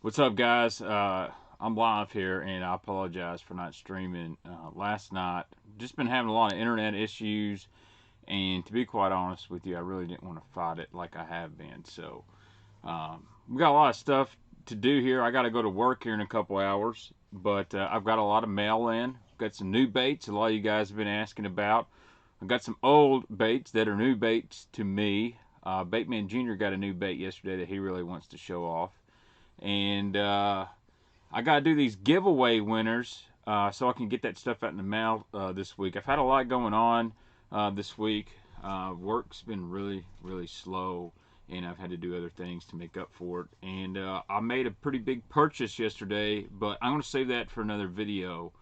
What's up, guys? I'm live here, and I apologize for not streaming last night. Just been having a lot of internet issues, and to be quite honest with you, I really didn't want to fight it like I have been. So we got a lot of stuff to do here. I got to go to work here in a couple hours, but I've got a lot of mail in. Got some new baits. A lot of you guys have been asking about. I've got some old baits that are new baits to me. Baitman Jr. got a new bait yesterday that he really wants to show off. And I got to do these giveaway winners so I can get that stuff out in the mail this week. I've had a lot going on this week. Work's been really slow, and I've had to do other things to make up for it. And I made a pretty big purchase yesterday, but I'm going to save that for another video.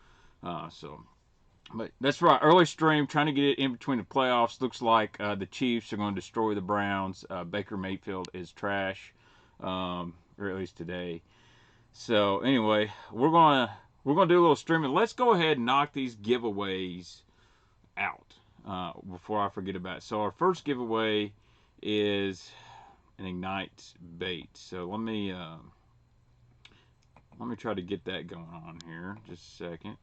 But that's right, early stream, trying to get it in between the playoffs. Looks like the Chiefs are going to destroy the Browns. Baker Mayfield is trash. Or at least today. So anyway, we're gonna do a little streaming. Let's go ahead and knock these giveaways out before I forget about it. So our first giveaway is an Ignite bait. So let me try to get that going on here. Just a second.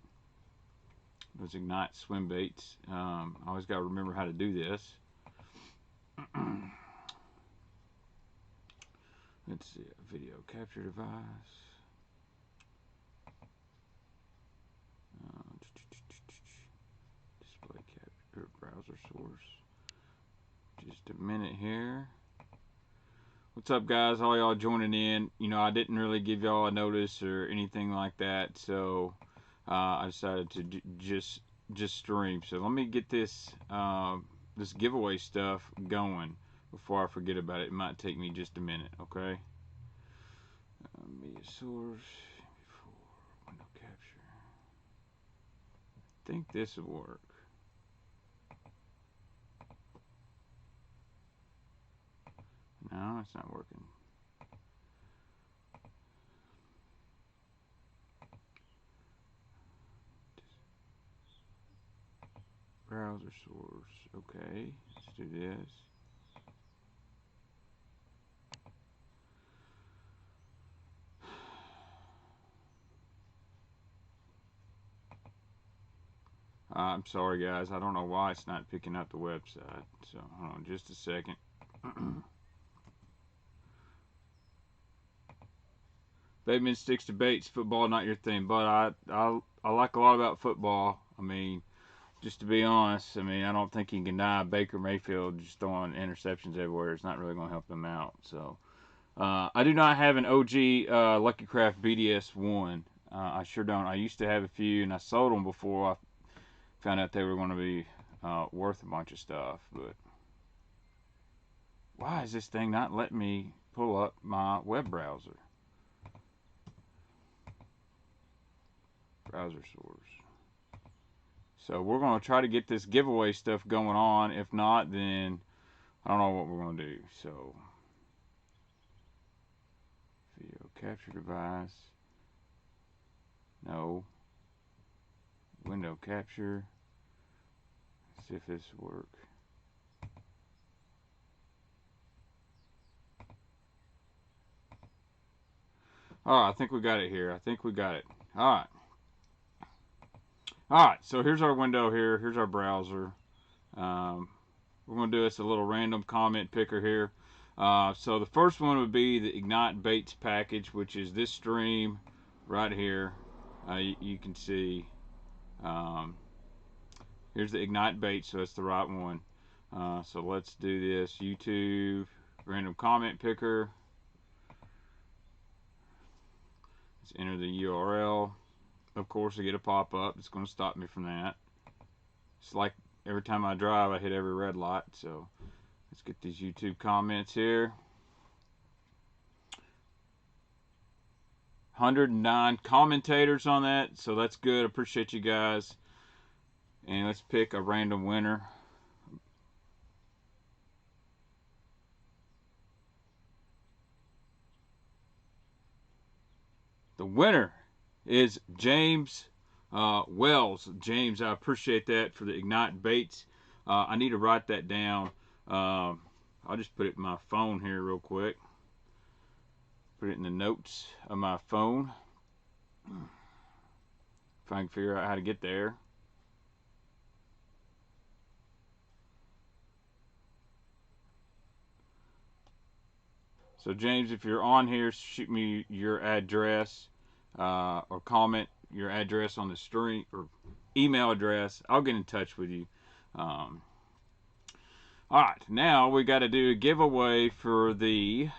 Those Ignite swim baits. I always got to remember how to do this. Let's see, a video capture device. Display capture, browser source. Just a minute here. What's up, guys? All y'all joining in. You know, I didn't really give y'all a notice or anything like that, so I decided to just stream. So let me get this this giveaway stuff going before I forget about it. It might take me just a minute, okay? Media source, before window capture. I think this will work. No, it's not working. Browser source, okay, let's do this. I'm sorry, guys. I don't know why it's not picking up the website. So, hold on just a second. Baitman sticks to baits. Football not your thing, but I like a lot about football. I mean, just to be honest, I mean, I don't think you can deny Baker Mayfield just throwing interceptions everywhere. It's not really going to help them out. So, I do not have an OG Lucky Craft BDS1. I sure don't. I used to have a few, and I sold them before I found out they were going to be worth a bunch of stuff. But why is this thing not letting me pull up my web browser? Browser source. So we're going to try to get this giveaway stuff going on. If not, then I don't know what we're going to do. So video capture device. No. Window capture. Let's see if this will work. Alright, I think we got it here. I think we got it. Alright. Alright, so here's our window here. Here's our browser. We're going to do this a little random comment picker here. So the first one would be the Ignite Baits package, which is this stream right here. You can see here's the Ignite Bait, so it's the right one. So let's do this. YouTube random comment picker. Let's enter the URL. Of course, I get a pop-up. It's going to stop me from that. It's like every time I drive, I hit every red light. So let's get these YouTube comments here. 109 commentators on that, so that's good. Appreciate you guys. And let's pick a random winner. The winner is James Wells. James, I appreciate that for the Ignite Baits. I need to write that down. I'll just put it in my phone here real quick. Put it in the notes of my phone. If I can figure out how to get there. So James, if you're on here, shoot me your address or comment your address on the stream or email address. I'll get in touch with you. All right, now we got to do a giveaway for the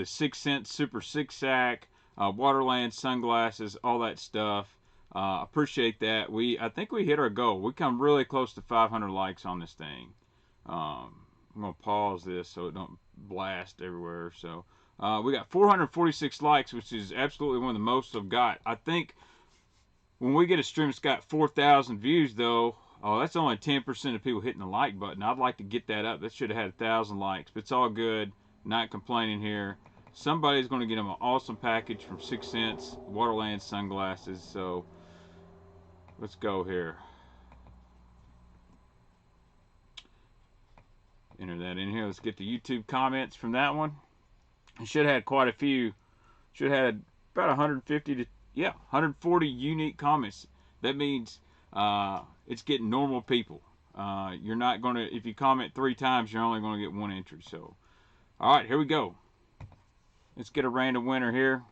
6 cent Super 6-sack, Waterland sunglasses, all that stuff. Appreciate that. I think we hit our goal. We come really close to 500 likes on this thing. I'm gonna pause this so it don't blast everywhere. So we got 446 likes, which is absolutely one of the most I've got. I think when we get a stream that's got 4,000 views, though, that's only 10% of people hitting the like button. I'd like to get that up. That should have had 1,000 likes, but it's all good. Not complaining here. Somebody's going to get them an awesome package from 6 cents, Waterland sunglasses. So let's go here. Enter that in here. Let's get the YouTube comments from that one. It should have had quite a few. Should have had about 150 to 140 unique comments. That means it's getting normal people. You're not going to, if you comment 3 times, you're only going to get 1 entry. So, all right, here we go. Let's get a random winner here.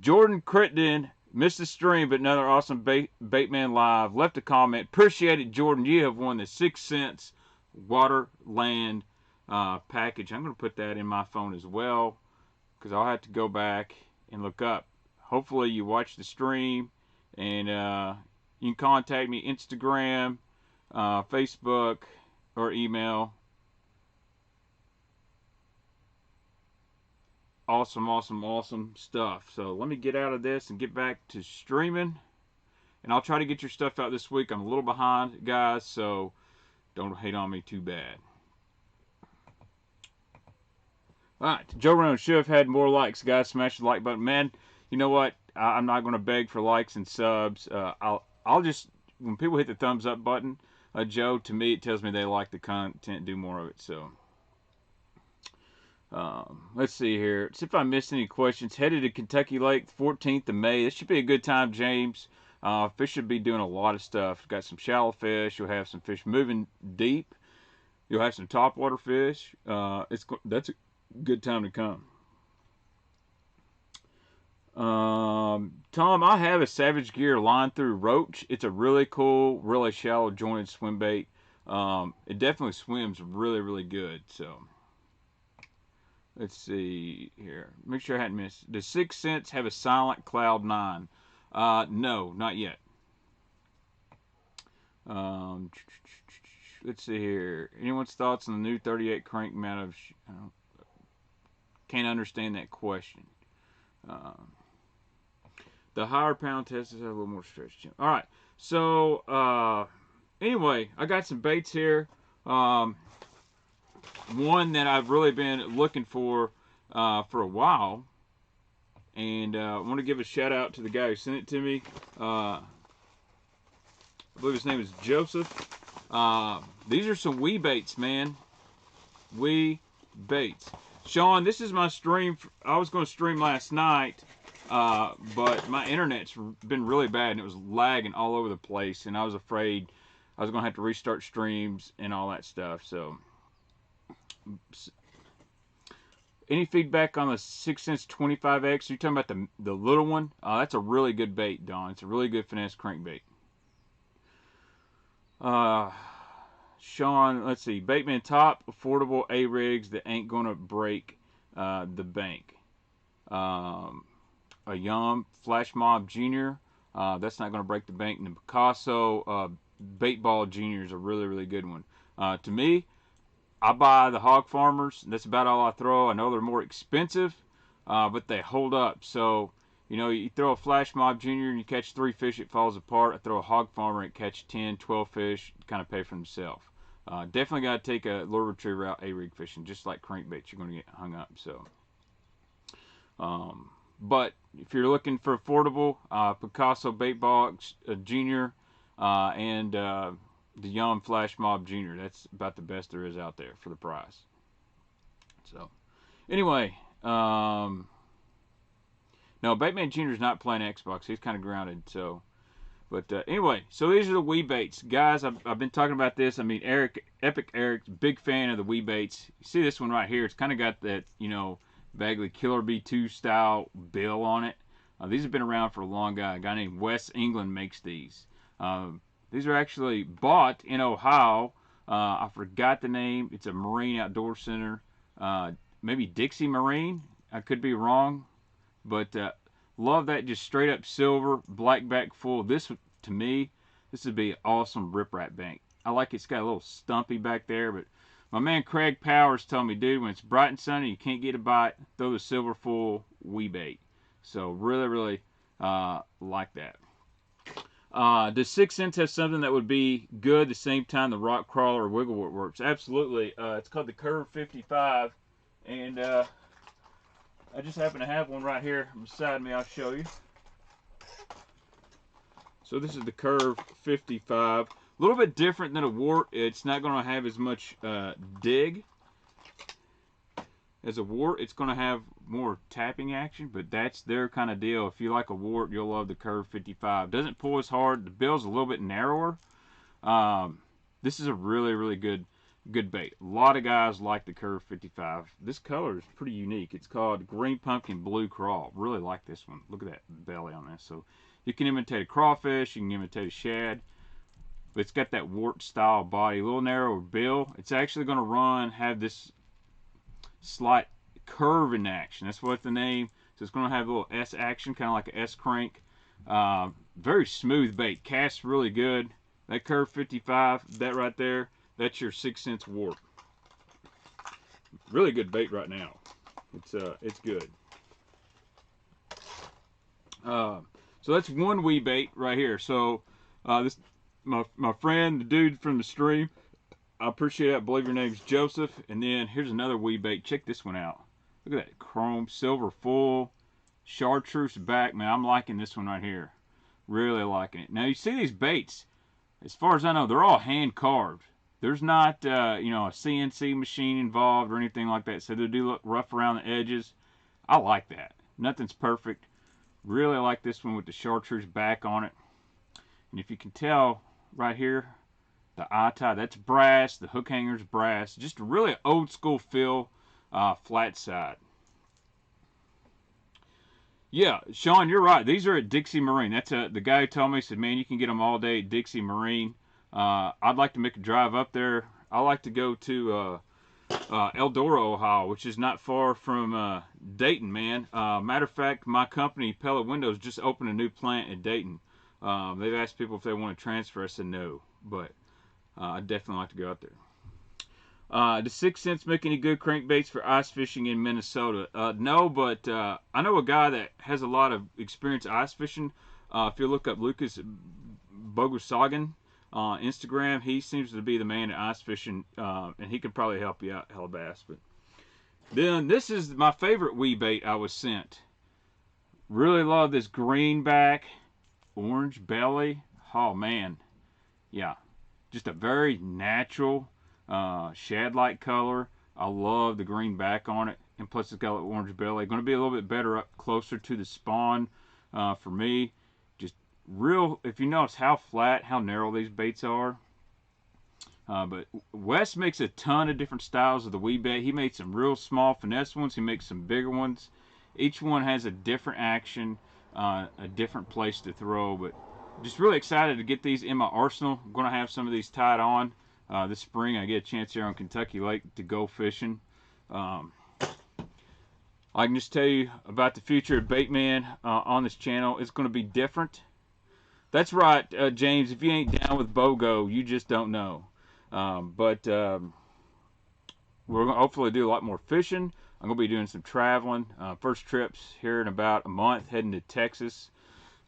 Jordan Crittenden missed the stream, but another awesome Baitman live. Left a comment. Appreciate it, Jordan. You have won the 6 cents Waterland package. I'm going to put that in my phone as well, because I'll have to go back and look up. Hopefully you watch the stream, and you can contact me Instagram, Facebook, or email. Awesome stuff. So let me get out of this and get back to streaming, and I'll try to get your stuff out this week. I'm a little behind, guys, so don't hate on me too bad. Alright, Joe Rogan should have had more likes, guys. Smash the like button. Man, you know what? I'm not going to beg for likes and subs. I'll just, when people hit the thumbs up button, Joe, to me, it tells me they like the content, do more of it. So, let's see here. See if I missed any questions. Headed to Kentucky Lake, 14th of May. This should be a good time, James. Fish should be doing a lot of stuff. Got some shallow fish. You'll have some fish moving deep. You'll have some topwater fish. That's a good time to come. Tom, I have a Savage Gear line through roach. It's a really cool, really shallow jointed swim bait. It definitely swims really good. So let's see here. Make sure I hadn't missed. Does 6 cents have a silent cloud 9? No, not yet. Let's see here. Anyone's thoughts on the new 38 crank mount of? Can't understand that question. The higher pound tests have a little more stretch. All right. So anyway, I got some baits here. One that I've really been looking for a while, and I want to give a shout out to the guy who sent it to me. I believe his name is Joseph. These are some wee baits, man. Wee baits. Sean, this is my stream. I was going to stream last night, but my internet's been really bad, and it was lagging all over the place, and I was afraid I was going to have to restart streams and all that stuff. So, any feedback on the 6 cents 25X? You're talking about the little one? That's a really good bait, Don. It's a really good finesse crankbait. Sean, let's see. Baitman top, affordable A-rigs that ain't going to break the bank. A Yum Flash Mob Junior. That's not going to break the bank. And the Picasso Bait Ball Junior is a really good one. To me, I buy the Hog Farmers. That's about all I throw. I know they're more expensive, but they hold up. So, you know, you throw a Flash Mob Junior and you catch 3 fish, it falls apart. I throw a Hog Farmer and catch 10, 12 fish, kind of pay for themselves. Definitely got to take a lure retriever out A-rig fishing, just like crankbaits. You're going to get hung up. So, but if you're looking for affordable, Picasso Bait Box Junior and the Young Flash Mob Jr. That's about the best there is out there for the price. So, anyway, no, Baitman Jr. is not playing Xbox. He's kind of grounded. So, but anyway, so these are the wee baits, guys. I've been talking about this. I mean, Epic Eric's big fan of the wee baits. You see this one right here? It's kind of got that, you know, Bagley Killer B2 style bill on it. These have been around for a long time. A guy named Wes England makes these. These are actually bought in Ohio. I forgot the name. It's a Marine Outdoor Center. Maybe Dixie Marine. I could be wrong. But love that just straight up silver, black back full. This, to me, this would be an awesome riprap bank. I like it's got a little stumpy back there. But my man Craig Powers told me, dude, when it's bright and sunny, you can't get a bite, throw the silver full wee bait. So really, really like that. Does 6 cents have something that would be good at the same time the rock crawler or wigglewort works? Absolutely. It's called the Curve 55, and I just happen to have one right here beside me. I'll show you. So this is the Curve 55. A little bit different than a wart. It's not going to have as much dig as a wart. It's going to have more tapping action, but that's their kind of deal. If you like a wart, you'll love the Curve 55. Doesn't pull as hard. The bill's a little bit narrower. This is a really, really good bait. A lot of guys like the Curve 55. This color is pretty unique. It's called Green Pumpkin Blue Craw. Really like this one. Look at that belly on this. So you can imitate a crawfish. You can imitate a shad. But it's got that wart style body. A little narrower bill. It's actually going to have this slight curve in action. That's what the name. So it's going to have a little S action, kind of like an S crank. Very smooth bait. Casts really good. That Curve 55, that right there, that's your 6 cents wart. Really good bait right now. It's good. So that's one wee bait right here. So this my friend, the dude from the stream, I appreciate that. I believe your name's Joseph. And then here's another wee bait. Check this one out. Look at that chrome silver full Chartreuse back, man. I'm liking this one right here. Really liking it. Now you see these baits, as far as I know, they're all hand carved. There's not you know, a CNC machine involved or anything like that. So they do look rough around the edges. I like that. Nothing's perfect. Really like this one with the Chartreuse back on it. And if you can tell right here, the eye tie, that's brass. The hook hanger's brass. Just a really old school feel, flat side. Yeah, Sean, you're right. These are at Dixie Marine. That's the guy who told me, said, man, you can get them all day at Dixie Marine. I'd like to make a drive up there. I like to go to Eldora, Ohio, which is not far from Dayton, man. Matter of fact, my company, Pellet Windows, just opened a new plant in Dayton. They've asked people if they want to transfer. I said no, but I'd definitely like to go out there. Does 6 cents make any good crankbaits for ice fishing in Minnesota? No, but I know a guy that has a lot of experience ice fishing. If you look up Lucas Bogusagan on Instagram, he seems to be the man at ice fishing, and he could probably help you out, Hellbass. But then this is my favorite wee bait I was sent. Really love this greenback, orange belly. Oh man, yeah, just a very natural shad-like color. I love the green back on it, and plus it's got an orange belly. Going to be a little bit better up closer to the spawn for me. Just real, if you notice how flat, how narrow these baits are. But Wes makes a ton of different styles of the wee bait. He made some real small finesse ones. He makes some bigger ones. Each one has a different action, a different place to throw. But just really excited to get these in my arsenal. I'm going to have some of these tied on this spring. I get a chance here on Kentucky Lake to go fishing. I can just tell you about the future of Baitman on this channel. It's going to be different. That's right, James. If you ain't down with BOGO, you just don't know. But we're going to hopefully do a lot more fishing. I'm going to be doing some traveling. First trips here in about a month, heading to Texas.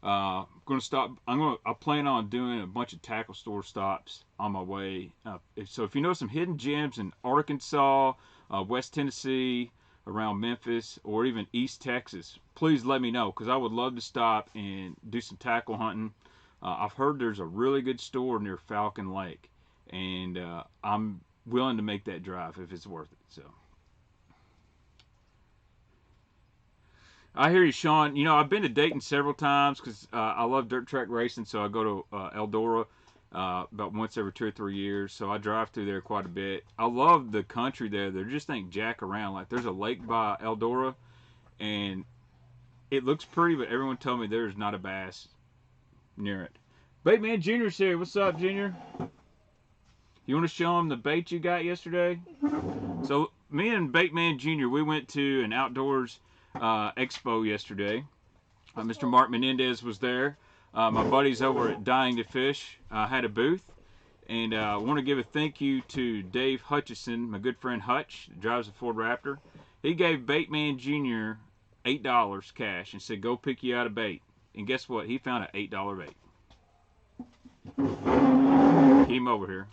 I'm going to stop. I plan on doing a bunch of tackle store stops on my way. So if you know some hidden gems in Arkansas, West Tennessee, around Memphis, or even East Texas, please let me know, because I would love to stop and do some tackle hunting. I've heard there's a really good store near Falcon Lake. and I'm willing to make that drive if it's worth it. So I hear you, Sean. You know, I've been to Dayton several times because I love dirt track racing, so I go to Eldora about once every 2 or 3 years. So I drive through there quite a bit. I love the country there. There just ain't jack around. Like, there's a lake by Eldora, and it looks pretty, but everyone told me there's not a bass near it. Baitman Junior's here. What's up, Junior? You want to show him the bait you got yesterday? So me and Baitman Junior, we went to an outdoors expo yesterday. Mr. Mark Menendez was there. My buddies over at Dying to Fish had a booth. And I want to give a thank you to Dave Hutchison, my good friend Hutch, that drives a Ford Raptor. He gave Baitman Jr. $8 cash and said, go pick you out a bait. And guess what? He found an $8 bait. Came over here.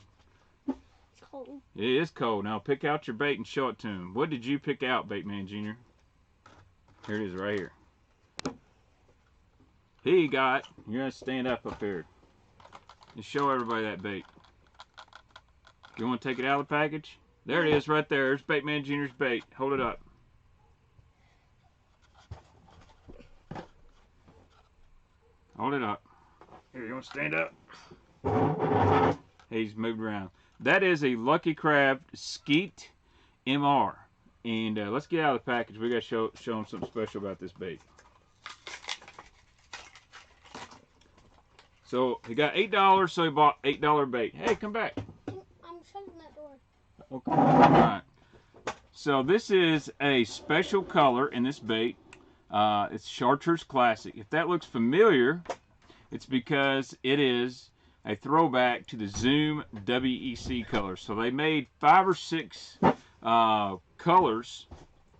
It's cold. It is cold. Now pick out your bait and show it to him. What did you pick out, Baitman Jr.? Here it is right here. He got, you're going to stand up here and show everybody that bait. You want to take it out of the package? There it is right there. There's Baitman Jr.'s bait. Hold it up. Hold it up. Here, you want to stand up? He's moved around. That is a Lucky Crab Skeet MR. And let's get out of the package. We got to show him something special about this bait. So he got $8, so he bought $8 bait. Hey, come back. I'm shutting that door. Okay. All right. So this is a special color in this bait. It's Chartreuse Classic. If that looks familiar, it's because it is a throwback to the Zoom WEC colors. So they made 5 or 6 colors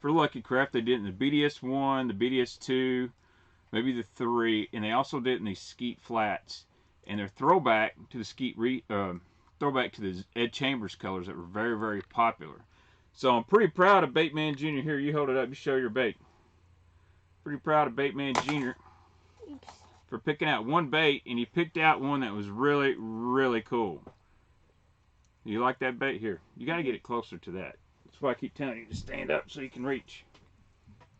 for Lucky Craft. They did it in the BDS1, the BDS2, maybe the 3, and they also did it in the Skeet Flats. And they're throwback to the Skeet throwback to the Ed Chambers colors that were very, very popular. So I'm pretty proud of Baitman Jr. Here, you hold it up, you show your bait. Pretty proud of Baitman Jr. Oops. For picking out one bait, and he picked out one that was really, really cool. You like that bait? Here, you got to get it closer to that. That's why I keep telling you to stand up so you can reach.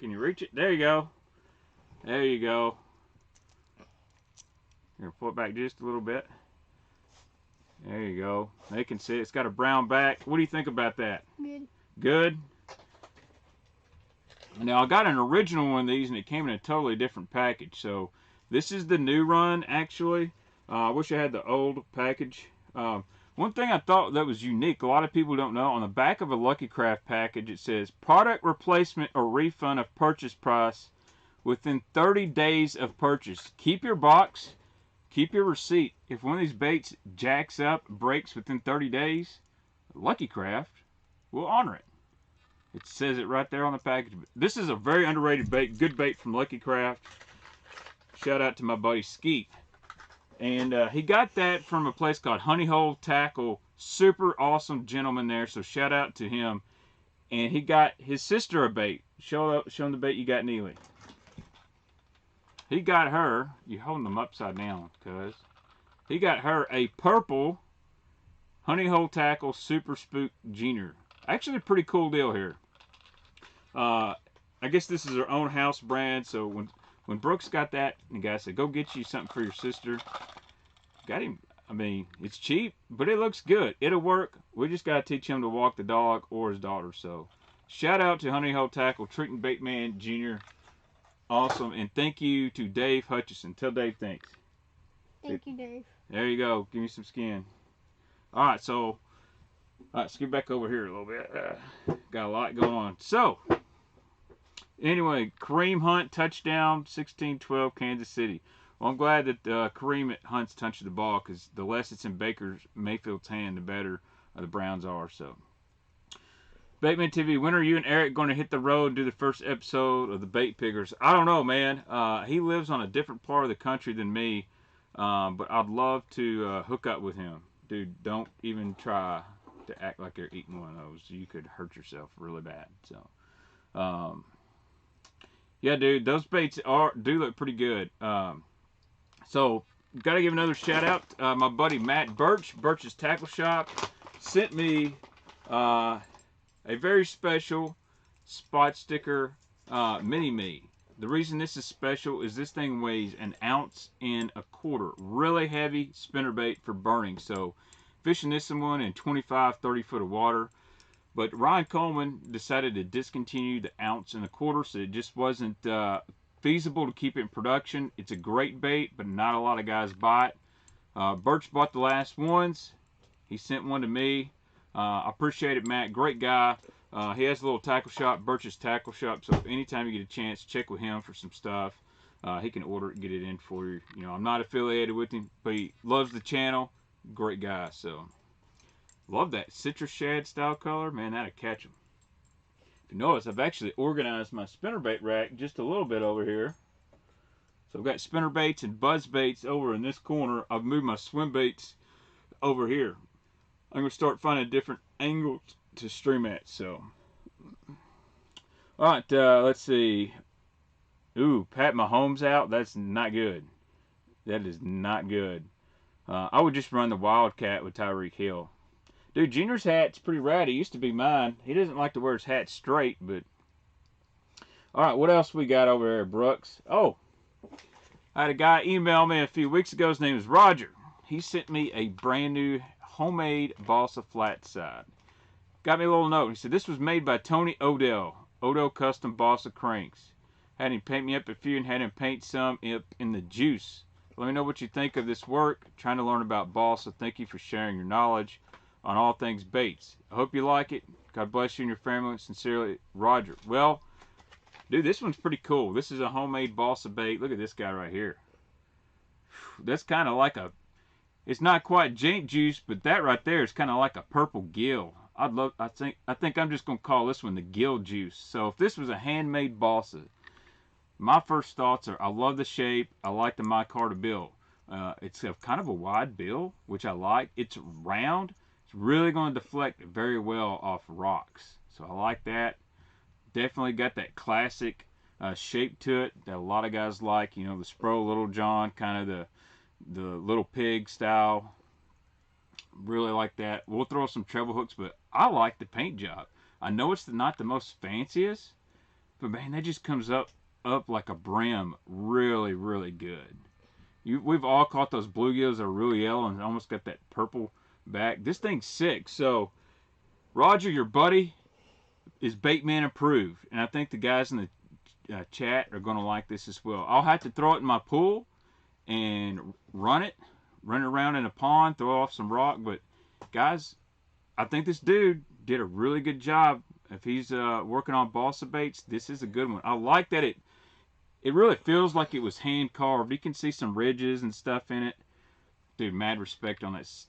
Can you reach it? There you go. There you go. Here, pull it back just a little bit. There you go. They can see it. It's got a brown back. What do you think about that? Good. Good? Now, I got an original one of these, and it came in a totally different package. So, this is the new run, actually. I wish I had the old package. One thing I thought that was unique, a lot of people don't know, on the back of a Lucky Craft package, it says, product replacement or refund of purchase price within 30 days of purchase. Keep your box, keep your receipt. If one of these baits jacks up, breaks within 30 days, Lucky Craft will honor it. It says it right there on the package. This is a very underrated bait, good bait from Lucky Craft. Shout out to my buddy Skeet. And he got that from a place called Honey Hole Tackle. Super awesome gentleman there, so shout out to him. And he got his sister a bait. Show him the bait you got, Neely. He got her, you're holding them upside down, cuz. He got her a purple Honey Hole Tackle Super Spook Junior. Actually a pretty cool deal here. I guess this is her own house brand, so when Brooks got that, the guy said, go get you something for your sister. Got him, I mean, it's cheap, but it looks good. It'll work. We just got to teach him to walk the dog or his daughter. So, shout out to Honey Hole Tackle, treating Baitman Jr. Awesome. And thank you to Dave Hutchison. Tell Dave thanks. Thank you, Dave. There you go. Give me some skin. All right, so, let's get back over here a little bit. Got a lot going on. So, anyway, Kareem Hunt, touchdown, 16-12, Kansas City. Well, I'm glad that Kareem Hunt's touched the ball, because the less it's in Baker Mayfield's hand, the better the Browns are. So, Baitman TV, when are you and Eric going to hit the road and do the first episode of the Bait Pickers? I don't know, man. He lives on a different part of the country than me, but I'd love to hook up with him. Dude, don't even try to act like you're eating one of those. You could hurt yourself really bad. So, yeah, dude, those baits do look pretty good. So got to give another shout out. My buddy Matt Birch, Birch's Tackle Shop, sent me a very special spot sticker mini-me. The reason this is special is this thing weighs 1.25 ounces. Really heavy spinnerbait for burning. So fishing this one in 25, 30 foot of water. But Ryan Coleman decided to discontinue the 1.25 ounces, so it just wasn't feasible to keep it in production. It's a great bait, but not a lot of guys buy it. Birch bought the last ones. He sent one to me. I appreciate it, Matt. Great guy. He has a little tackle shop, Birch's Tackle Shop. So anytime you get a chance, check with him for some stuff. He can order it and get it in for you. You know, I'm not affiliated with him, but he loves the channel. Great guy. So love that citrus shad style color. Man, that'll catch him. If you notice, I've actually organized my spinnerbait rack just a little bit over here. So I've got spinnerbaits and buzz baits over in this corner. I've moved my swim baits over here. I'm going to start finding different angles to stream at. So, alright, let's see. Ooh, Pat Mahomes out. That's not good. That is not good. I would just run the Wildcat with Tyreek Hill. Dude, Junior's hat's pretty rad. It used to be mine. He doesn't like to wear his hat straight, but... Alright, what else we got over there, Brooks? Oh, I had a guy email me a few weeks ago. His name is Roger. He sent me a brand new homemade balsa flat side. Got me a little note. He said, this was made by Tony Odell. Odell Custom Balsa Cranks. Had him paint me up a few and had him paint some up in the juice. Let me know what you think of this work. Trying to learn about balsa. Thank you for sharing your knowledge on all things baits. I hope you like it. God bless you and your family. Sincerely, Roger. Well, dude, this one's pretty cool. This is a homemade balsa bait. Look at this guy right here. That's kind of like a... It's not quite jank juice, but that right there is kind of like a purple gill. I think I'm just gonna call this one the gill juice. So if this was a handmade balsa, my first thoughts are I love the shape. I like the micarta bill. It's a kind of a wide bill, which I like. It's round. It's really going to deflect very well off rocks. So I like that. Definitely got that classic shape to it that a lot of guys like. You know, the Spro Little John, kind of the little pig style. Really like that. We'll throw some treble hooks, but I like the paint job. I know it's not the most fanciest, but man, that just comes up like a brim really, really good. We've all caught those bluegills that are really yellow and almost got that purple back. This thing's sick. So, Roger, your buddy, is Baitman approved, and I think the guys in the chat are going to like this as well. I'll have to throw it in my pool and run it around in a pond, throw off some rock. But guys, I think this dude did a really good job. If he's working on balsa baits, this is a good one. I like that it really feels like it was hand carved. You can see some ridges and stuff in it. Dude, mad respect on this.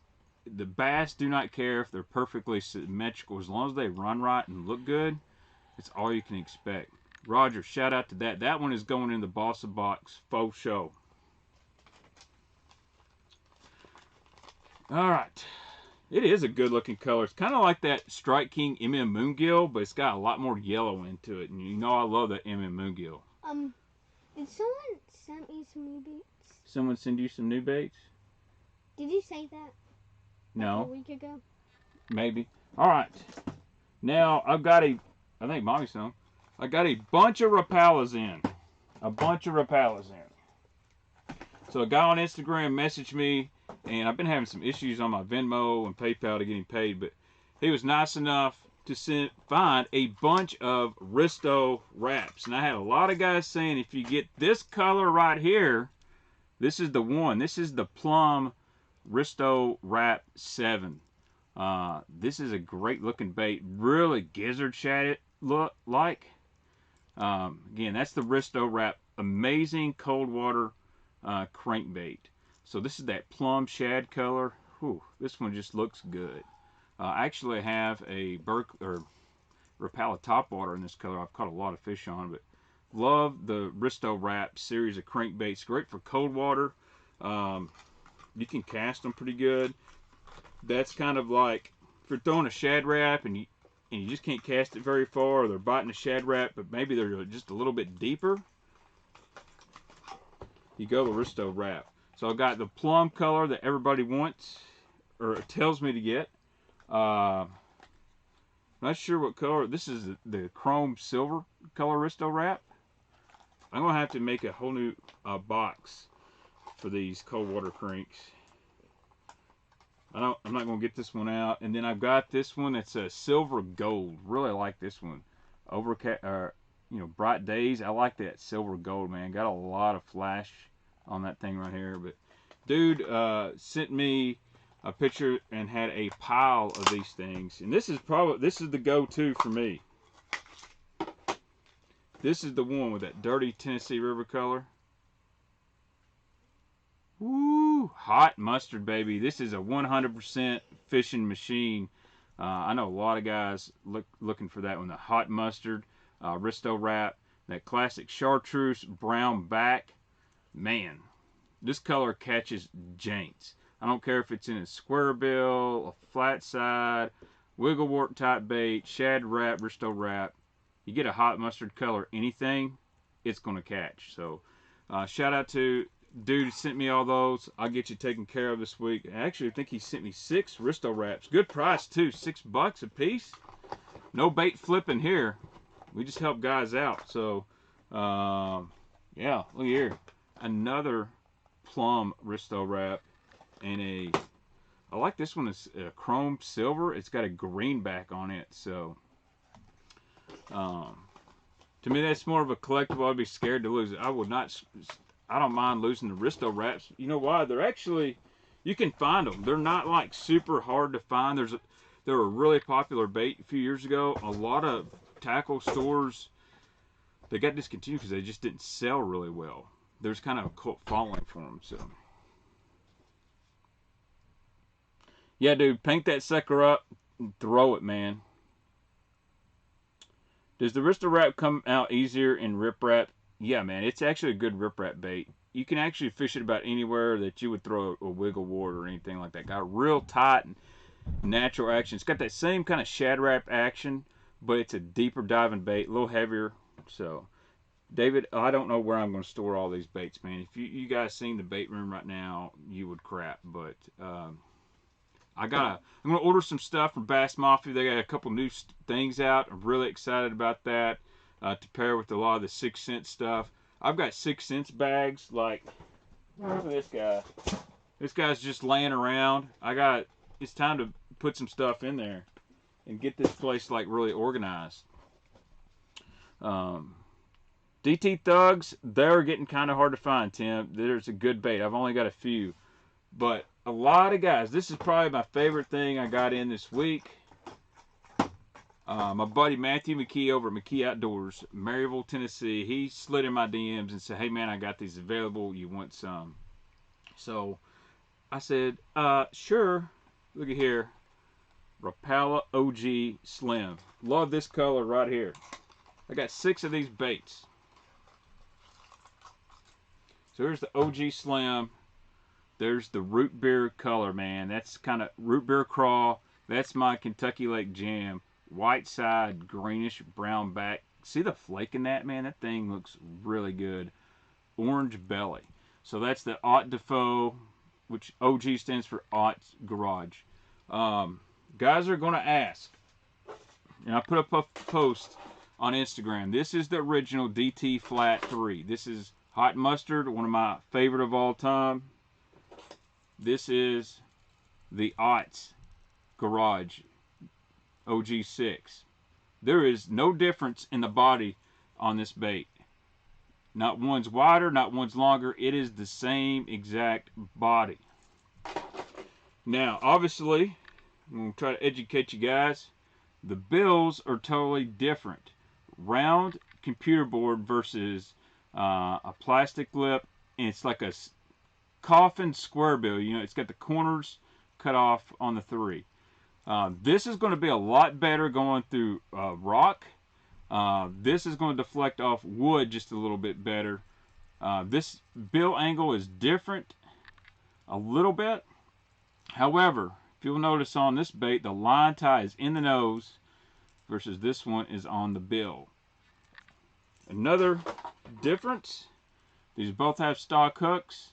The bass do not care if they're perfectly symmetrical. As long as they run right and look good, it's all you can expect. Roger, shout out to that. That one is going in the Balsa box faux show. Alright. It is a good looking color. It's kind of like that Strike King MM Moongill, but it's got a lot more yellow into it. And you know I love that MM Moongill. Did someone send me some new baits? Someone send you some new baits? Did you say that? No. Like a week ago? Maybe. Alright. Now, I've got I think Mommy some. I got a bunch of Rapalas in. So a guy on Instagram messaged me, and I've been having some issues on my Venmo and PayPal to getting paid, but he was nice enough to find a bunch of Risto wraps. And I had a lot of guys saying, if you get this color right here, this is the one. This is the Plum Risto Wrap 7. This is a great looking bait. Really gizzard shad look like. Again, that's the Risto Wrap. Amazing cold water crankbait. So this is that Plum Shad color. Whew, this one just looks good. I actually have a Rapala topwater in this color. I've caught a lot of fish on, but love the Risto Wrap series of crankbaits. Great for cold water. You can cast them pretty good. That's kind of like if you're throwing a shad wrap and you just can't cast it very far, or they're biting a shad wrap, but maybe they're just a little bit deeper. You go with Risto Wrap. So I got the plum color that everybody wants, or tells me to get. Not sure what color. This is the chrome silver color Risto wrap. I'm gonna have to make a whole new box for these cold water cranks. I'm not gonna get this one out. And then I've got this one that's a silver gold. Really like this one. Bright days. I like that silver gold, man. Got a lot of flash on that thing right here. But dude sent me a picture and had a pile of these things. And this is the go-to for me. This is the one with that dirty Tennessee River color. Woo! Hot mustard, baby. This is a 100% fishing machine. I know a lot of guys looking for that one. The hot mustard, Risto wrap, that classic Chartreuse brown back. Man, this color catches janks. I don't care if it's in a square bill, a flat side, wiggle wart type bait, shad wrap, Risto wrap. You get a hot mustard color, anything, it's going to catch. So, shout out to dude who sent me all those. I'll get you taken care of this week. Actually, I think he sent me 6 Risto wraps. Good price too, $6 a piece. No bait flipping here. We just help guys out. So, yeah, look here. Another plum Risto wrap. And I like this one. It's chrome silver. It's got a greenback on it. So, to me, that's more of a collectible. I'd be scared to lose it. I don't mind losing the Risto wraps. You know why? They're actually, you can find them. They're not like super hard to find. They were a really popular bait a few years ago. A lot of tackle stores, they got discontinued because they just didn't sell really well. There's kind of a cult following for them. So, yeah, dude, paint that sucker up and throw it, man. Does the Risto wrap come out easier in rip wrap? Yeah, man, it's actually a good rip wrap bait. You can actually fish it about anywhere that you would throw a wiggle wart or anything like that. Got real tight and natural action. It's got that same kind of shad wrap action, but it's a deeper diving bait, a little heavier. So, David, I don't know where I'm going to store all these baits, man. If you guys seen the bait room right now, you would crap. But I'm going to order some stuff from Bass Mafia. They got a couple new things out. I'm really excited about that. To pair with a lot of the 6 cent stuff. I've got 6 cents bags. Like, look at this guy. This guy's just laying around. It's time to put some stuff in there and get this place like really organized. DT Thugs, they're getting kind of hard to find, Tim. There's a good bait. I've only got a few. But a lot of guys, this is probably my favorite thing I got in this week. My buddy Matthew McKee over at McKee Outdoors, Maryville, Tennessee, he slid in my DMs and said, hey man, I got these available, you want some? So I said, sure. Look at here, Rapala OG Slim. Love this color right here. I got 6 of these baits. So here's the OG Slim. There's the root beer color, man. That's kind of root beer craw. That's my Kentucky Lake Jam. White side, greenish brown back. See the flake in that, man? That thing looks really good. Orange belly. So that's the Haute Defoe, which OG stands for Haute Garage. Guys are going to ask, and I put up a post on Instagram. This is the original DT Flat 3. This is hot mustard, one of my favorite of all time. This is the Haute Garage OG6. There is no difference in the body on this bait. Not one's wider, not one's longer. It is the same exact body. Now, obviously, I'm going to try to educate you guys. The bills are totally different. Round computer board versus a plastic lip. And it's like a coffin square bill. You know, it's got the corners cut off on the 3. This is going to be a lot better going through rock. This is going to deflect off wood just a little bit better. This bill angle is different a little bit. However, if you'll notice on this bait, the line tie is in the nose versus this one is on the bill. Another difference, these both have stock hooks.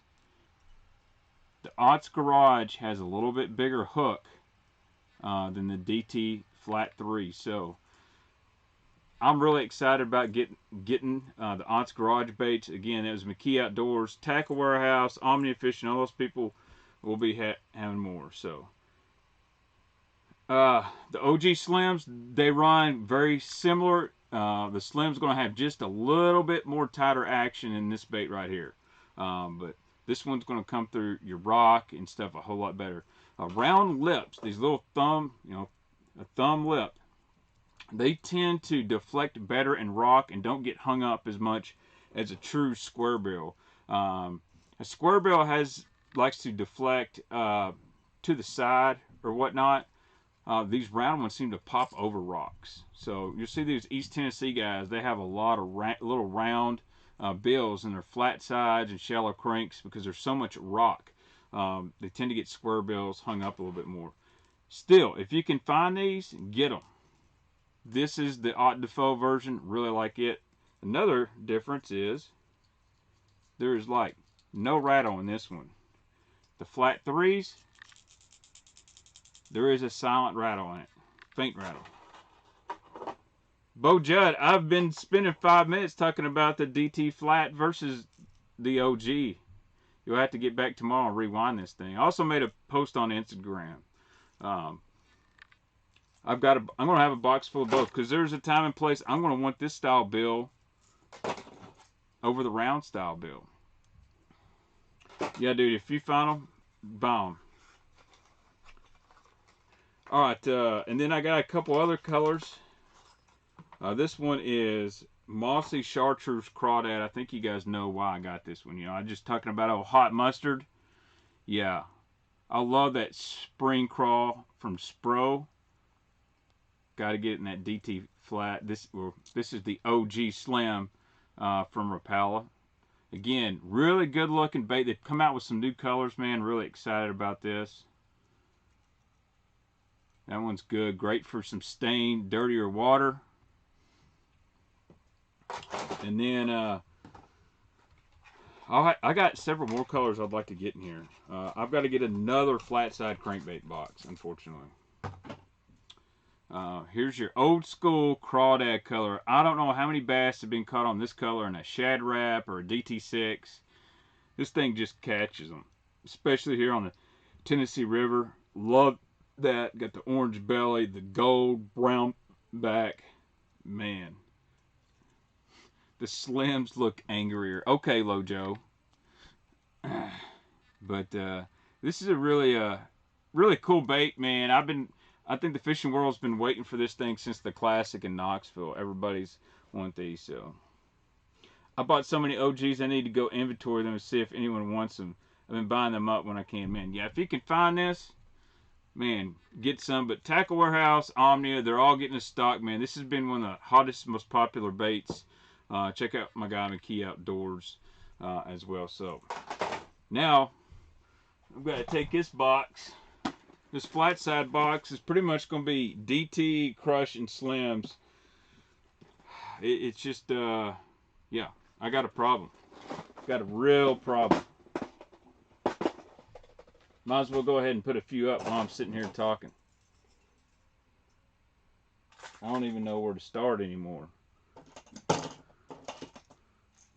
The Ott's Garage has a little bit bigger hook than the DT Flat 3. So I'm really excited about getting the Ott's Garage baits. Again, it was McKee Outdoors, Tackle Warehouse, Omnia Fishing. All those people will be having more. So the OG Slims, they run very similar. The Slim's going to have just a little bit more tighter action in this bait right here. But this one's going to come through your rock and stuff a whole lot better. Round lips, these little thumb, a thumb lip, they tend to deflect better in rock and don't get hung up as much as a true square bill. A square bill likes to deflect to the side or whatnot. These round ones seem to pop over rocks. So you'll see these East Tennessee guys, they have a lot of little round bills in their flat sides and shallow cranks because there's so much rock. They tend to get square bills hung up a little bit more. Still, if you can find these, get them. This is the Ott Defoe version. Really like it. Another difference is there's like no rattle in this one. The flat 3s, there is a silent rattle in it. Faint rattle. Bo Judd, I've been spending 5 minutes talking about the DT flat versus the OG. You'll have to get back tomorrow and rewind this thing. I also made a post on Instagram. I'm going to have a box full of both because there's a time and place I'm going to want this style bill over the round style bill. Yeah, dude, if you find them, buy them. All right, and then I got a couple other colors. This one is Mossy Chartreuse Crawdad. I think you guys know why I got this one. I'm just talking about old hot mustard. Yeah, I love that spring craw from Spro. Got to get in that DT flat. This is the OG Slim from Rapala. Again, really good looking bait. They've come out with some new colors, man. Really excited about this. That one's good. Great for some stained, dirtier water. And then I got several more colors I'd like to get in here. I've got to get another flat side crankbait box, unfortunately. Here's your old school Crawdad color. I don't know how many bass have been caught on this color in a Shad Wrap or a DT6. This thing just catches them, especially here on the Tennessee River. Love that. Got the orange belly, the gold brown back. Man, the Slims look angrier. Okay, Lojo. But this is a really cool bait, man. I think the fishing world's been waiting for this thing since the Classic in Knoxville. Everybody's want these, so I bought so many OGs. I need to go inventory them and see if anyone wants them. I've been buying them up when I can, man. Yeah, if you can find this, man, get some. But Tackle Warehouse, Omnia, they're all getting a stock, man. This has been one of the hottest, most popular baits. Check out my guy McKee Outdoors as well. So now I'm gonna take this box. This flat side box is pretty much going to be DT, Crush, and Slims. It's just, yeah, I got a problem. Got a real problem. Might as well go ahead and put a few up while I'm sitting here talking. I don't even know where to start anymore.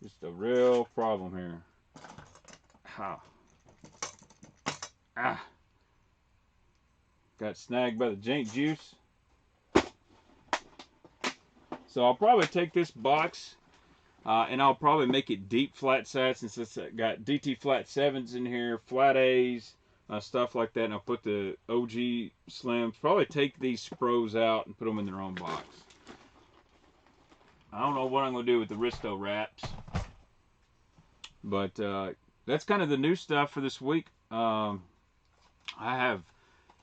Just a real problem here. Ah. Got snagged by the jank juice. So I'll probably take this box and I'll probably make it deep flat side since it's got DT flat 7s in here, flat A's, stuff like that. And I'll put the OG Slims. Probably take these Spros out and put them in their own box. I don't know what I'm going to do with the Risto wraps. But that's kind of the new stuff for this week. I have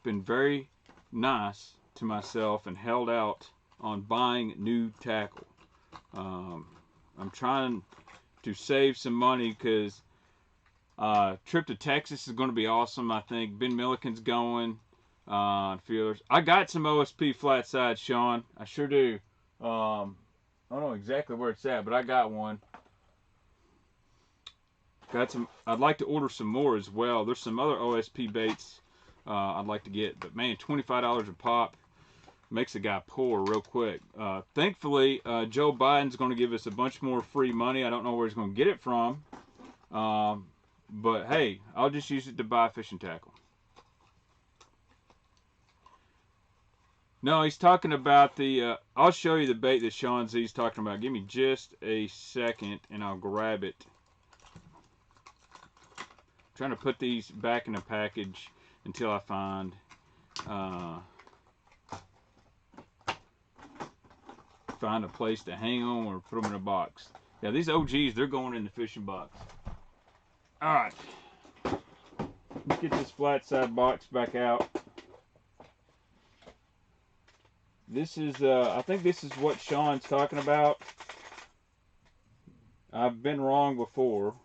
been very nice to myself and held out on buying new tackle. I'm trying to save some money because trip to Texas is going to be awesome. I think Ben Milliken's going. Feelers. I got some OSP flat side, Sean. I sure do. I don't know exactly where it's at, but I got one. Got some. I'd like to order some more as well. There's some other OSP baits I'd like to get, but man, $25 a pop makes a guy poor real quick. Thankfully, Joe Biden's going to give us a bunch more free money. I don't know where he's going to get it from, but hey, I'll just use it to buy fishing tackle. No, he's talking about the. I'll show you the bait that Sean Z's talking about. Give me just a second, and I'll grab it. I'm trying to put these back in the package until I find a place to hang them or put them in a box. Yeah, these OGs, they're going in the fishing box. All right, let's get this flat side box back out. This is, I think this is what Sean's talking about. I've been wrong before.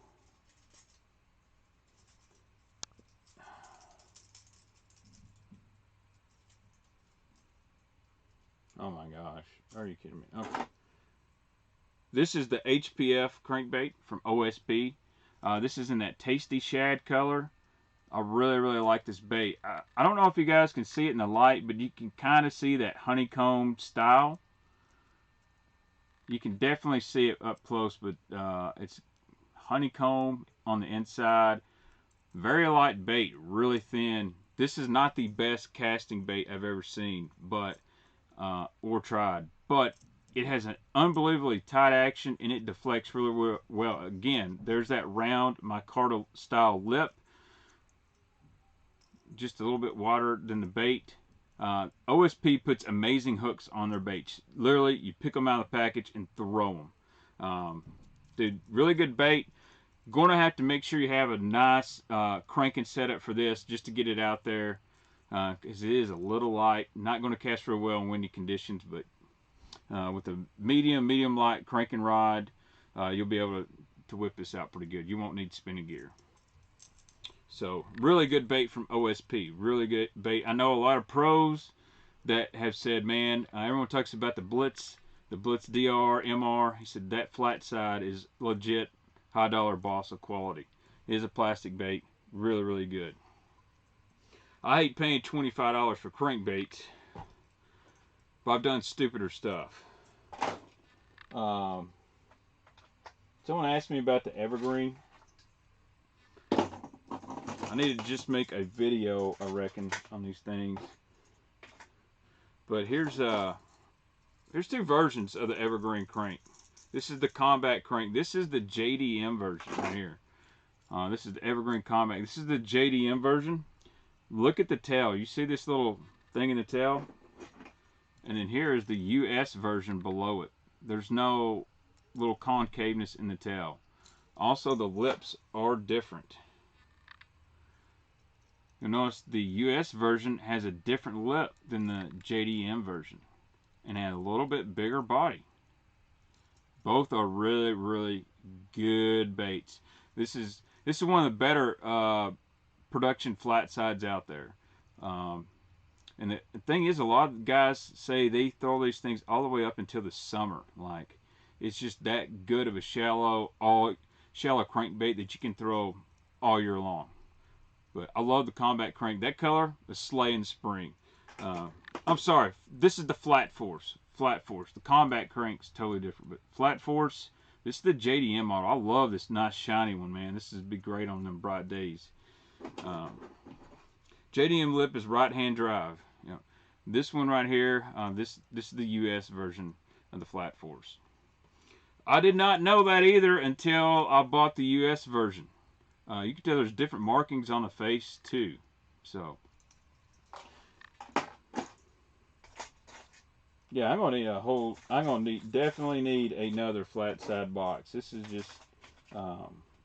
Oh my gosh, are you kidding me? Okay. This is the HPF crankbait from OSP. This is in that tasty shad color. I really like this bait. I don't know if you guys can see it in the light, but you can kind of see that honeycomb style. You can definitely see it up close, but it's honeycomb on the inside. Very light bait, really thin. This is not the best casting bait I've ever seen, but or tried. But it has an unbelievably tight action, and it deflects really well. Again, there's that round micarta style lip. Just a little bit wider than the bait. OSP puts amazing hooks on their baits. Literally, you pick them out of the package and throw them. Dude, really good bait. Going to have to make sure you have a nice cranking setup for this just to get it out there, because it is a little light. Not going to cast real well in windy conditions, but with a medium light cranking rod, you'll be able to whip this out pretty good. You won't need spinning gear. So, really good bait from OSP. Really good bait. I know a lot of pros that have said, man, everyone talks about the Blitz DR, MR. He said that flat side is legit high dollar Balsa quality. It is a plastic bait. Really good. I hate paying $25 for crankbaits, but I've done stupider stuff. Someone asked me about the evergreen. I need to just make a video, I reckon, on these things. But here's two versions of the evergreen crank. This is the combat crank. This is the JDM version right here. This is the evergreen combat. This is the JDM version. Look at the tail. You see this little thing in the tail? And then here is the US version below it. There's no little concaveness in the tail. Also, the lips are different. You'll notice the US version has a different lip than the JDM version and has a little bit bigger body. Both are really good baits. This is one of the better production flat sides out there. And the thing is, a lot of guys say they throw these things all the way up until the summer. Like, it's just that good of a shallow crankbait that you can throw all year long. But I love the combat crank. That color, the Slay in Spring. I'm sorry, this is the Flat Force. The combat crank's totally different. But Flat Force, this is the JDM model. I love this nice shiny one, man. This would be great on them bright days. JDM lip is right hand drive. You know, this one right here, this is the US version of the Flat Force. I did not know that either until I bought the US version. You can tell there's different markings on the face too. So, yeah, I'm gonna definitely need another flat side box. This is just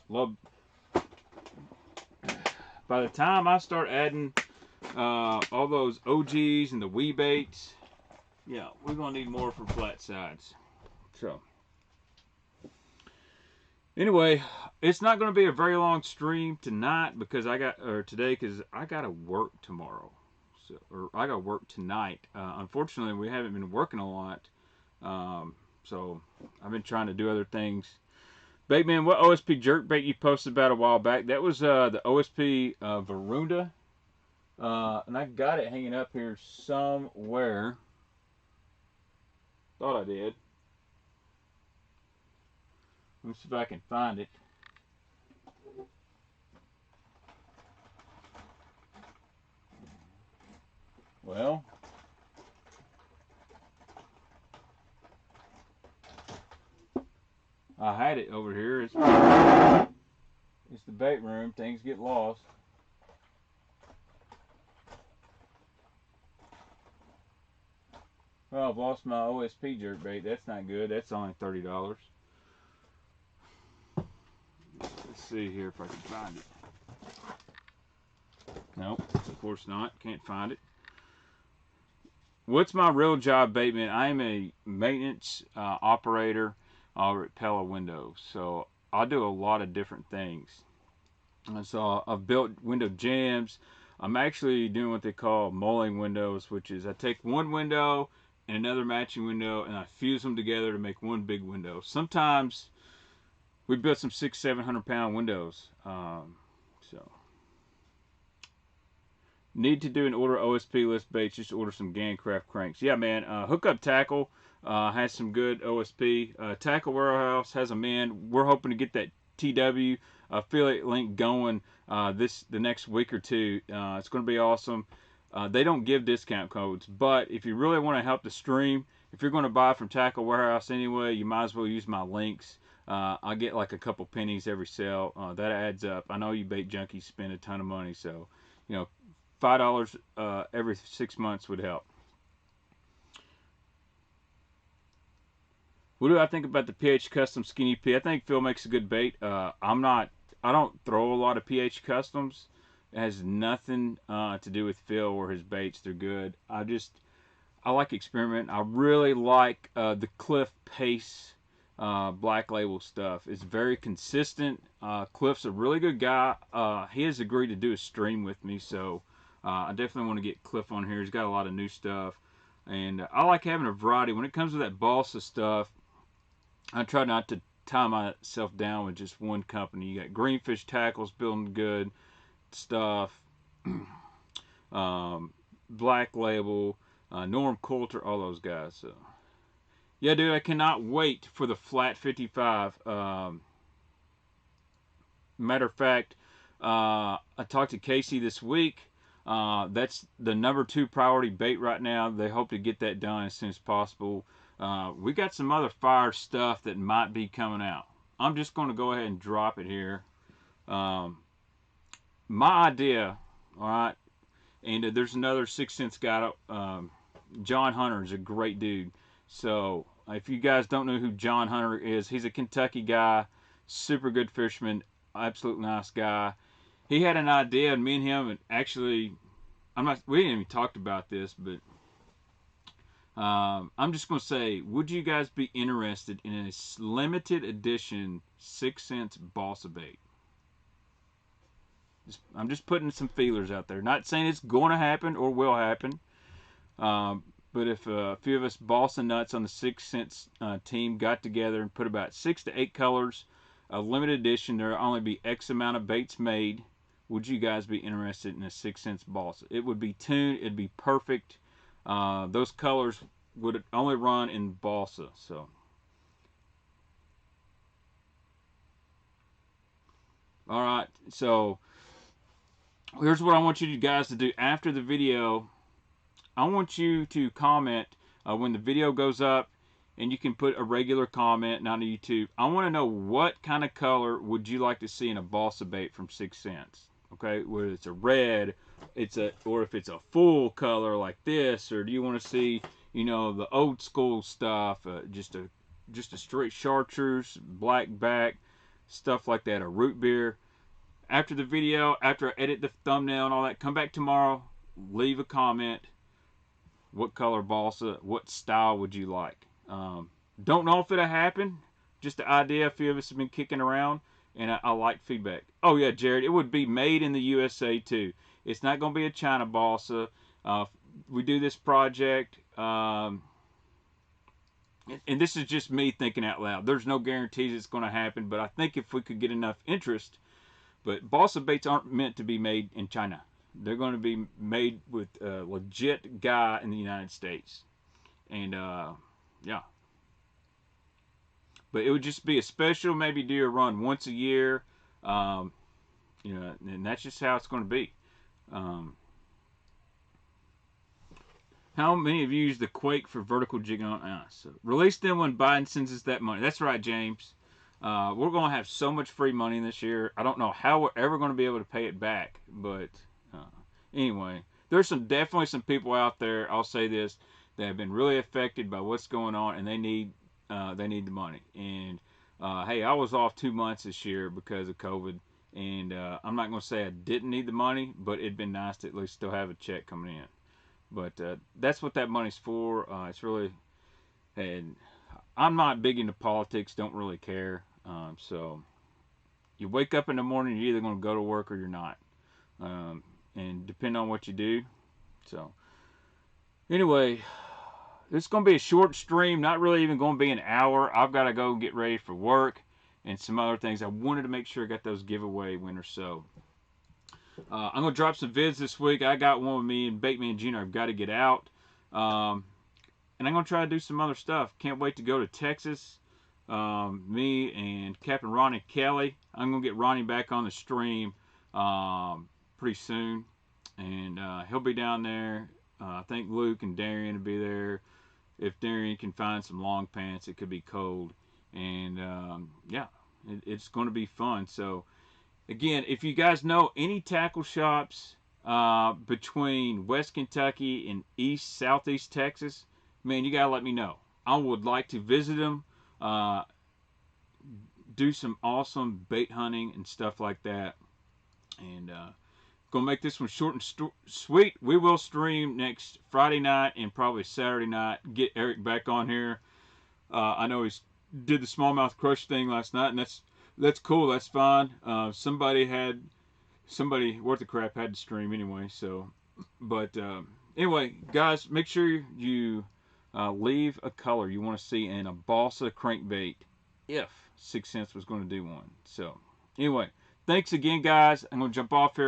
love. By the time I start adding all those OGs and the wee baits, yeah, we're gonna need more for flat sides. So. Anyway, it's not going to be a very long stream tonight because today because I got to work tomorrow, or I got to work tonight. Unfortunately, we haven't been working a lot, so I've been trying to do other things. Baitman, what OSP jerkbait you posted about a while back? That was the OSP Varunda. And I got it hanging up here somewhere. Thought I did. Let me see if I can find it. Well, I had it over here. It's the bait room. Things get lost. Well, I've lost my OSP jerkbait. That's not good. That's only $30. Let's see here if I can find it. Nope, of course not. Can't find it. What's my real job, Baitman? I am a maintenance operator over at Rapala Windows. So I do a lot of different things. And so I've built window jambs. I'm actually doing what they call mulling windows, which is I take one window and another matching window and I fuse them together to make one big window. Sometimes we built some 600-700 pound windows. So need to do an order OSP list baits. Just order some Gancraft cranks. Yeah, man. Hookup Tackle has some good OSP. Tackle Warehouse has them in. We're hoping to get that TW affiliate link going the next week or two. It's going to be awesome. They don't give discount codes, but if you really want to help the stream, if you're going to buy from Tackle Warehouse anyway, you might as well use my links. I get like a couple pennies every sale. That adds up. I know you bait junkies spend a ton of money, so you know, $5 every 6 months would help. What do I think about the PH Custom Skinny P? I think Phil makes a good bait. I don't throw a lot of PH Customs. It has nothing to do with Phil or his baits. They're good. I like experimenting. I really like the Cliff Pace Black Label stuff. It's very consistent. Cliff's a really good guy. He has agreed to do a stream with me, so I definitely want to get Cliff on here. He's got a lot of new stuff, and I like having a variety. When it comes to that balsa stuff, I try not to tie myself down with just one company. You got Greenfish Tackles building good stuff, Black Label, Norm Coulter, all those guys. So yeah, dude, I cannot wait for the Flat 55. Matter of fact, I talked to Casey this week. That's the #2 priority bait right now. They hope to get that done as soon as possible. We got some other fire stuff that might be coming out. I'm just going to go ahead and drop it here. My idea, all right, and there's another 6 Cents guy, John Hunter is a great dude. So if you guys don't know who John Hunter is, he's a Kentucky guy, super good fisherman, absolute nice guy. He had an idea, and me and him, and actually, we didn't even talk about this, but I'm just going to say, would you guys be interested in a limited edition 6 Cents Balsa Bait? I'm just putting some feelers out there. Not saying it's going to happen or will happen. But if a few of us balsa nuts on the 6 Cents team got together and put about 6 to 8 colors, a limited edition, there'll only be X amount of baits made. Would you guys be interested in a 6 Cents balsa? It would be tuned. It'd be perfect. Those colors would only run in balsa. So, all right. So here's what I want you guys to do after the video. I want you to comment when the video goes up, and you can put a regular comment, not on YouTube. I want to know what kind of color would you like to see in a balsa bait from 6 Cents. Okay, whether it's a red, or if it's a full color like this, or do you want to see, you know, the old school stuff, just a straight chartreuse, black back, stuff like that, a root beer. After the video, after I edit the thumbnail and all that, come back tomorrow, leave a comment. What color balsa, what style would you like? Don't know if it'll happen. Just the idea, a few of us have been kicking around, and I like feedback. Oh yeah, Jared, it would be made in the USA too. It's not going to be a China balsa. We do this project. and this is just me thinking out loud. There's no guarantees it's going to happen, but I think if we could get enough interest, but balsa baits aren't meant to be made in China. They're going to be made with a legit guy in the United States, and yeah. But it would just be a special, maybe do a run once a year, um, and that's just how it's going to be. Um, how many of you use the Quake for vertical jigging on ice? So release them when Biden sends us that money. That's right, James. We're going to have so much free money this year. I don't know how we're ever going to be able to pay it back, but uh, anyway, there's definitely some people out there. I'll say this, that have been really affected by what's going on, and they need the money. And hey, I was off 2 months this year because of COVID, and I'm not going to say I didn't need the money, but it'd been nice to at least still have a check coming in. But that's what that money's for. It's really, and I'm not big into politics. Don't really care. So you wake up in the morning, you're either going to go to work or you're not, and depending on what you do. So anyway, it's going to be a short stream. Not really even going to be an hour. I've got to go get ready for work and some other things. I wanted to make sure I got those giveaway winners. So I'm going to drop some vids this week. I got one with me and Baitman Jr. I've got to get out. And I'm going to try to do some other stuff. Can't wait to go to Texas. Me and Captain Ronnie Kelly. I'm going to get Ronnie back on the stream pretty soon. And he'll be down there. I think Luke and Darian will be there. If Darian can find some long pants, it could be cold. And yeah, it's going to be fun. So again, if you guys know any tackle shops between West Kentucky and Southeast Texas, man, you gotta let me know. I would like to visit them, do some awesome bait hunting and stuff like that. And gonna make this one short and sweet. We will stream next Friday night and probably Saturday night. Get Eric back on here. I know he's did the smallmouth crush thing last night, and that's cool. That's fine. Somebody worth the crap had to stream anyway. So, but anyway, guys, make sure you leave a color you want to see in a balsa crankbait if 6 Cents was going to do one. So, anyway, thanks again, guys. I'm going to jump off here.